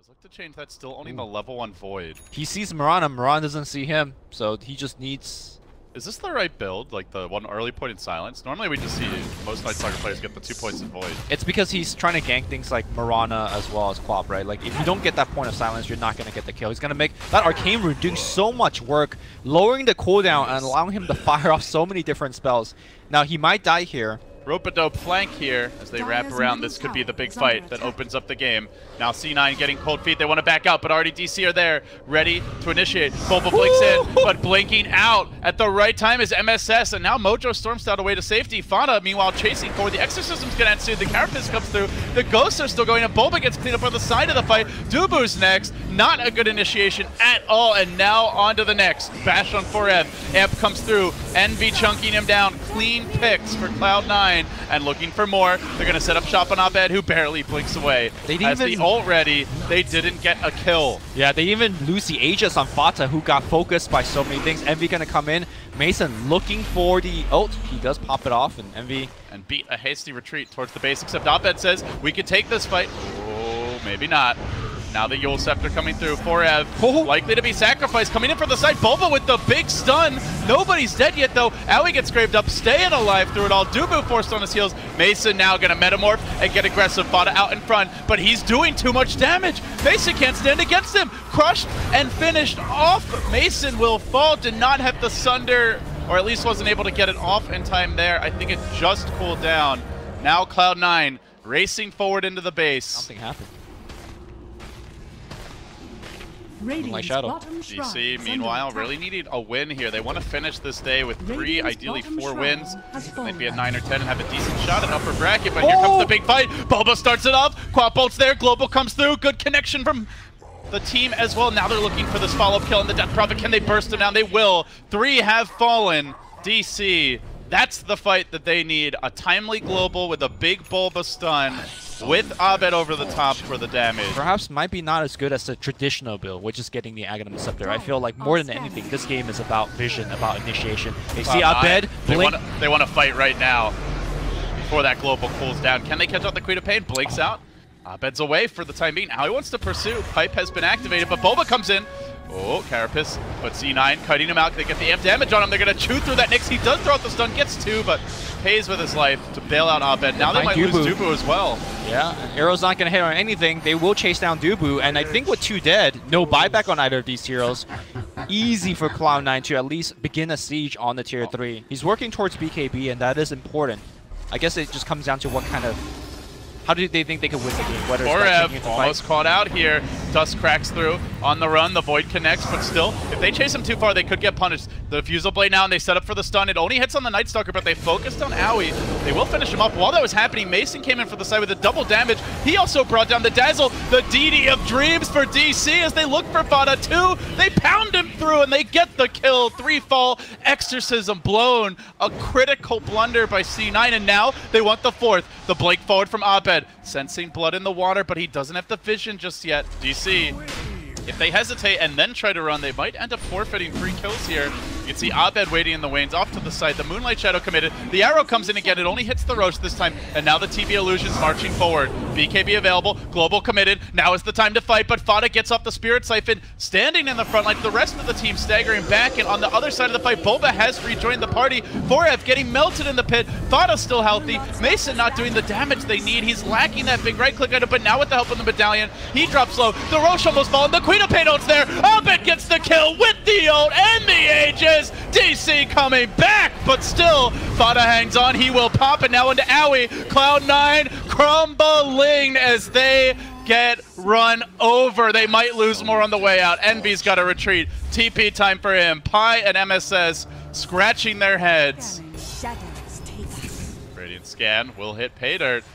Look to change that. Still owning the level 1 Void. He sees Mirana. Mirana doesn't see him, so he just needs... Is this the right build? Like the one early point in silence? Normally we just see most Night Stalker players get the 2 points in Void. It's because he's trying to gank things like Mirana as well as QoP, right? Like if you don't get that point of silence, you're not going to get the kill. He's going to make that Arcane Rune doing so much work, lowering the cooldown and allowing him to fire off so many different spells. Now he might die here. Rope-a-dope flank here as they wrap around. This could be the big fight that opens up the game. Now C9 getting cold feet. They want to back out, but already DC are there, ready to initiate. Bulba blinks in, but blinking out at the right time is MSS, and now Mojo storms out away to safety. Fauna, meanwhile, chasing forward. The Exorcism's going to ensue. The Carapace comes through. The Ghosts are still going, and Bulba gets cleaned up on the side of the fight. Dubu's next. Not a good initiation at all, and now on to the next. Bash on Forev. Amp comes through. Envy chunking him down. Clean picks for Cloud9. And looking for more. They're going to set up shop on Abed, who barely blinks away. As the ult ready, they didn't get a kill. Yeah, they even lose the Aegis on Fata, who got focused by so many things. Envy going to come in. Mason looking for the ult. He does pop it off, and Envy... And beat a hasty retreat towards the base, except Abed says, we could take this fight. Oh, maybe not. Now the Yule Scepter coming through. Forev likely to be sacrificed. Coming in for the side. Bulba with the big stun. Nobody's dead yet, though. Aoi gets scraped up, staying alive through it all. Dubu forced on his heels. Mason now going to metamorph and get aggressive. Fada out in front, but he's doing too much damage. Mason can't stand against him. Crushed and finished off. Mason will fall. Did not have the Sunder, or at least wasn't able to get it off in time there. I think it just cooled down. Now Cloud9 racing forward into the base. Something happened. My shadow. DC, meanwhile, really needed a win here. They want to finish this day with 3, ideally 4 wins. They'd be at 9 or 10 and have a decent shot at upper bracket, but here comes the big fight. Bulba starts it up. QoP ult's there. Global comes through. Good connection from the team as well. Now they're looking for this follow-up kill in the Death Prophet. Can they burst him down? They will. 3 have fallen. DC, that's the fight that they need. A timely global with a big Bulba stun, with Abed over the top for the damage. Perhaps might be not as good as the traditional build, which is getting the Aghanim Scepter. I feel like more than anything, this game is about vision, about initiation. They see Abed blink. They want to fight right now before that global cools down. Can they catch out the Queen of Pain? Blinks out. Abed's away for the time being. Now he wants to pursue. Pipe has been activated, but Bulba comes in. Oh, Carapace, but C9 cutting him out. They get the amp damage on him. They're going to chew through that Nyx. He does throw out the stun, gets 2, but pays with his life to bail out Abed. Now they might lose Dubu as well. Yeah, Arrow's not going to hit on anything. They will chase down Dubu, and I think with 2 dead, no buyback on either of these heroes. Easy for Cloud9 to at least begin a siege on the tier 3. He's working towards BKB, and that is important. I guess it just comes down to what kind of... How do they think they can win the game? Whether Forev almost caught out here. Dust cracks through on the run. The Void connects, but still, if they chase him too far, they could get punished. The Fusel Blade now, and they set up for the stun. It only hits on the Night Stalker, but they focused on Aoi. They will finish him up. While that was happening, Mason came in for the side with a double damage. He also brought down the Dazzle. The DD of Dreams for DC as they look for Fada 2. They pound him through, and they get the kill. 3 fall. Exorcism blown. A critical blunder by C9, and now they want the 4th. The blink forward from Abed. Sensing blood in the water, but he doesn't have the vision just yet. DC, if they hesitate and then try to run, they might end up forfeiting 3 kills here. You can see Abed waiting in the wanes off to the side. The Moonlight Shadow committed. The arrow comes in again. It only hits the Roche this time. And now the TB Illusions marching forward. BKB available. Global committed. Now is the time to fight, but Fada gets off the Spirit Siphon, standing in the front like the rest of the team staggering back. And on the other side of the fight, Bulba has rejoined the party. Forev getting melted in the pit. Fada still healthy. Mason not doing the damage they need. He's lacking that big right click item, but now with the help of the Medallion, he drops low. The Roche almost fallen. The Queen of Pain ult's there. Abed gets the kill with the ult and the Aegis. DC coming back, but still, Fada hangs on. He will pop it now into Aoi. Cloud9 crumbling as they get run over. They might lose more on the way out. Envy's got to retreat. TP time for him. Pi and MSS scratching their heads. Radiant Scan will hit Pay Dirt.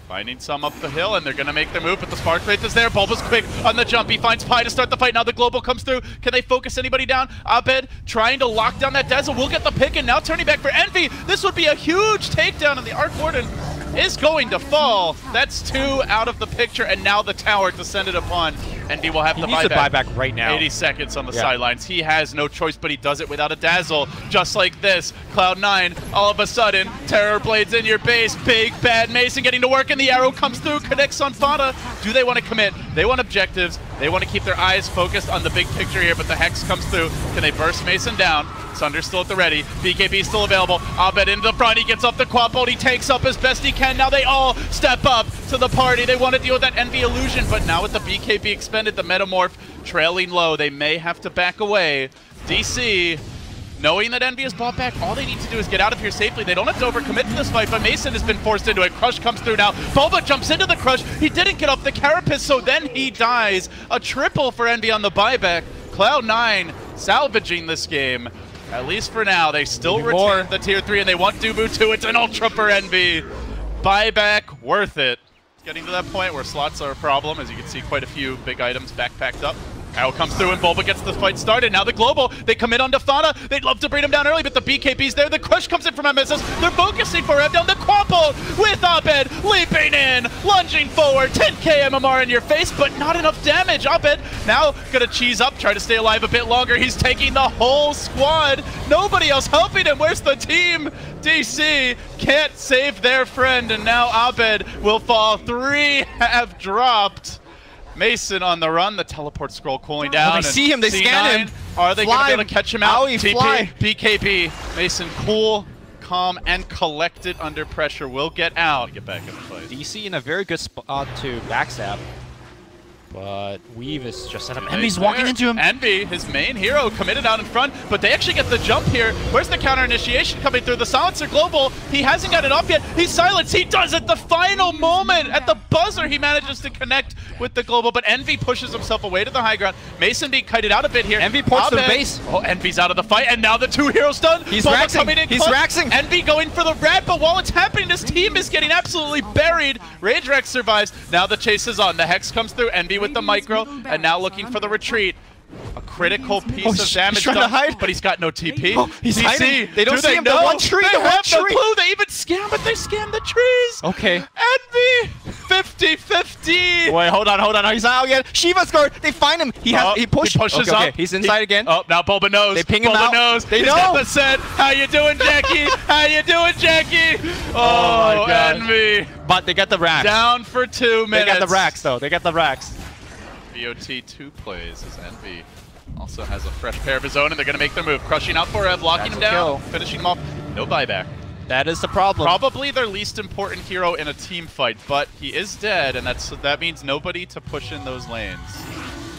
Finding some up the hill, and they're going to make the move, but the Spark Wraith is there. Bulba's quick on the jump. He finds Pi to start the fight. Now the Global comes through. Can they focus anybody down? Abed trying to lock down that Dazzle. Will get the pick, and now turning back for Envy. This would be a huge takedown, and the Arc Warden is going to fall. That's 2 out of the picture, and now the tower descended upon. Envy will have He the needs to buyback. buy back right now. 80 seconds on the sidelines. He has no choice, but he does it without a dazzle. Just like this, Cloud9, all of a sudden, Terror Blades in your base. Big bad Mason getting to work, and the arrow comes through, connects on Fada. Do they want to commit? They want objectives. They want to keep their eyes focused on the big picture here, but the Hex comes through. Can they burst Mason down? Sunder's still at the ready. BKB still available. Abed into the front. He gets off the quad bolt. He takes up as best he can. Now they all step up to the party. They want to deal with that Envy illusion, but now with the BKB expended, the Metamorph trailing low, they may have to back away. DC, knowing that Envy is bought back, all they need to do is get out of here safely. They don't have to overcommit to this fight, but Mason has been forced into it. Crush comes through now. Boba jumps into the Crush. He didn't get off the Carapace, so then he dies. A triple for Envy on the buyback. Cloud9 salvaging this game. At least for now, they still retain the tier 3, and they want Dubu too. It's an ultra for Envy. Buyback, worth it. It's getting to that point where slots are a problem. As you can see, quite a few big items backpacked up. Arrow comes through and Bulba gets the fight started. Now the Global, they commit on Fana. They'd love to bring him down early, but the BKB's there. The Crush comes in from MSS. They're focusing for him down the Quapple with Abed leaping in, lunging forward. 10k MMR in your face, but not enough damage. Abed now gonna cheese up, try to stay alive a bit longer. He's taking the whole squad. Nobody else helping him. Where's the team? DC can't save their friend, and now Abed will fall. 3 have dropped. Mason on the run, the teleport scroll cooling down. Oh, they see him, they scan him. Are they going to be able to catch him out? Owie, TP, fly. BKB, Mason cool, calm, and collected under pressure. Will get out. Get back in the fight. DC in a very good spot to backstab. But Weave is just set up. Envy's walking into him. Envy, his main hero, committed out in front, but they actually get the jump here. Where's the counter initiation coming through? The Silencer Global, he hasn't got it off yet. He's silenced. He does it the final moment. At the buzzer, he manages to connect with the Global, but Envy pushes himself away to the high ground. Mason being kited out a bit here. Envy ports to the base. Oh, Envy's out of the fight, and now the 2 heroes done. He's Bulba raxing. coming in He's close. raxing. Envy going for the rat, but while it's happening, this team is getting absolutely buried. Rage Rex survives. Now the chase is on. The Hex comes through. Envy with the micro. And now looking for the retreat. A critical piece of damage trying to hide. but he's got no TP. Oh, he's hiding. They don't see him. Know? The one tree. They The one have no tree. clue. They even scam, but they scam the trees. Okay. Envy, 50-50. Wait, hold on. He's out again. Shiva's guard. They find him. He pushes up. Okay, he's inside again. Oh, now Bulba knows. They ping him Bulba out. knows. They He's know. got the set. How you doing, Jackie? How you doing, Jackie? Oh, my God. Envy. But they get the racks. Down for 2 minutes. They got the racks, though. They got the racks. VOT 2 plays as Envy also has a fresh pair of his own, and they're going to make their move. Crushing out for Ev, locking him down, kill. finishing him off. No buyback. That is the problem. Probably their least important hero in a team fight, but he is dead, and that means nobody to push in those lanes.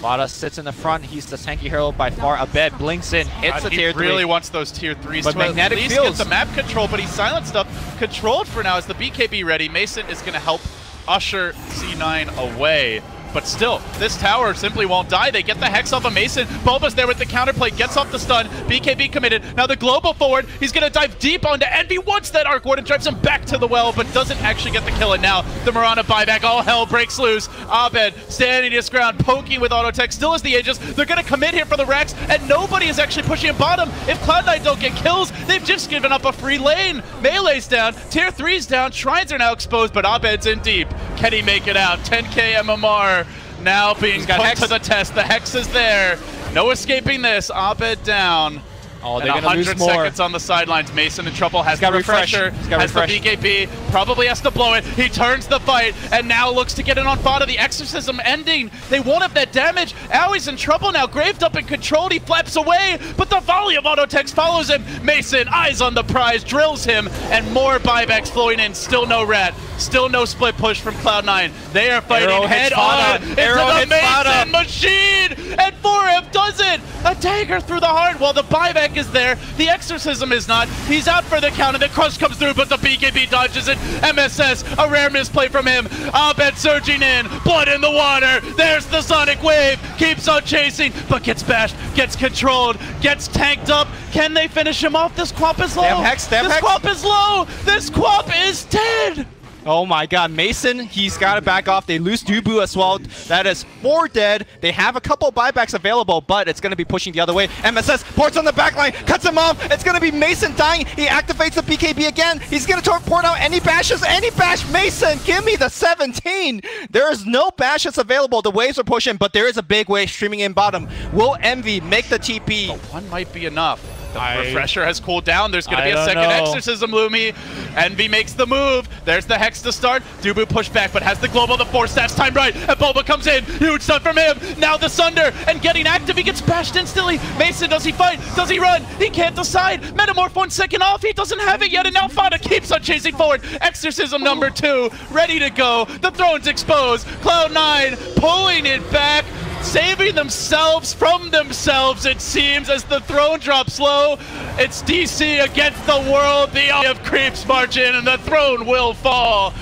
Vada sits in the front. He's the tanky hero by far. Abed blinks in, hits the tier 3. He really wants those tier 3s But to magnetic at least fields. get the map control, but he's silenced up. Controlled for now. Is the BKB ready? Mason is going to help usher C9 away. But still, this tower simply won't die. They get the Hex off of Mason. Bulba's there with the counterplay, gets off the stun. BKB committed. Now the Global forward. He's going to dive deep onto Envy. Once that Arc Warden drives him back to the well, but doesn't actually get the kill. And now the Mirana buyback. All hell breaks loose. Abed standing his ground, poking with auto tech. Still has the Aegis. They're going to commit here for the Rex, and nobody is actually pushing him bottom. If Cloud9 don't get kills, they've just given up a free lane. Melee's down. Tier 3's down. Shrines are now exposed, but Abed's in deep. Can he make it out? 10k MMR. Now being put to the test. The Hex is there. No escaping this. Abed down. Oh, they're and going to lose more. 100 seconds on the sidelines. Mason in trouble. Has got the refresher. Has the refresh. BKB. Probably has to blow it. He turns the fight and now looks to get it on Fada. The exorcism ending. They won't have that damage. Owie's in trouble now. Graved up and controlled. He flaps away, but the volley of auto text follows him. Mason, eyes on the prize, drills him, and more buybacks flowing in. Still no rat. Still no split push from Cloud9. They are fighting head on into the Mason machine, and 4F does it. A dagger through the heart while the buyback is there. The exorcism is not. He's out for the count, and the Crush comes through, but the BKB dodges it. MSS, a rare misplay from him. Abed surging in, blood in the water. There's the Sonic Wave. Keeps on chasing, but gets bashed, gets controlled, gets tanked up. Can they finish him off? This QoP is low. Damn Hex, damn This Hex. QoP is low. This QoP is dead. Oh my god, Mason, he's got to back off. They lose Dubu as well. That is 4 dead. They have a couple buybacks available, but it's going to be pushing the other way. MSS ports on the backline, cuts him off. It's going to be Mason dying. He activates the BKB again. He's going to port out any bashes, any bash. Mason, give me the 17. There is no bashes available. The waves are pushing, but there is a big wave streaming in bottom. Will Envy make the TP? But one might be enough. The refresher has cooled down. There's going to be a second exorcism, Lumi. Envy makes the move. There's the Hex to start. Dubu pushed back, but has the global. The 4 stats timed right. And Boba comes in. Huge stuff from him. Now the Sunder. And getting active. He gets bashed instantly. Mason, does he fight? Does he run? He can't decide. Metamorph 1 second off. He doesn't have it yet. And now Fada keeps on chasing forward. Exorcism number 2. Ready to go. The throne's exposed. Cloud9 pulling it back. Saving themselves from themselves, it seems, as the throne drops low. It's DC against the world. The eye of creeps march in, and the throne will fall.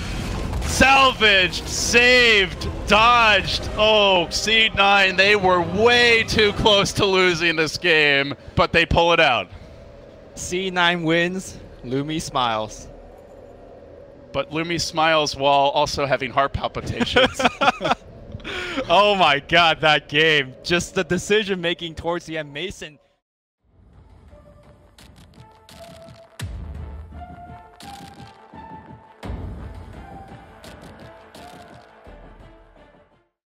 Salvaged, saved, dodged. Oh, C9, they were way too close to losing this game, but they pull it out. C9 wins. Lumi smiles. But Lumi smiles while also having heart palpitations. Oh my god, that game. Just the decision making towards the end. Mason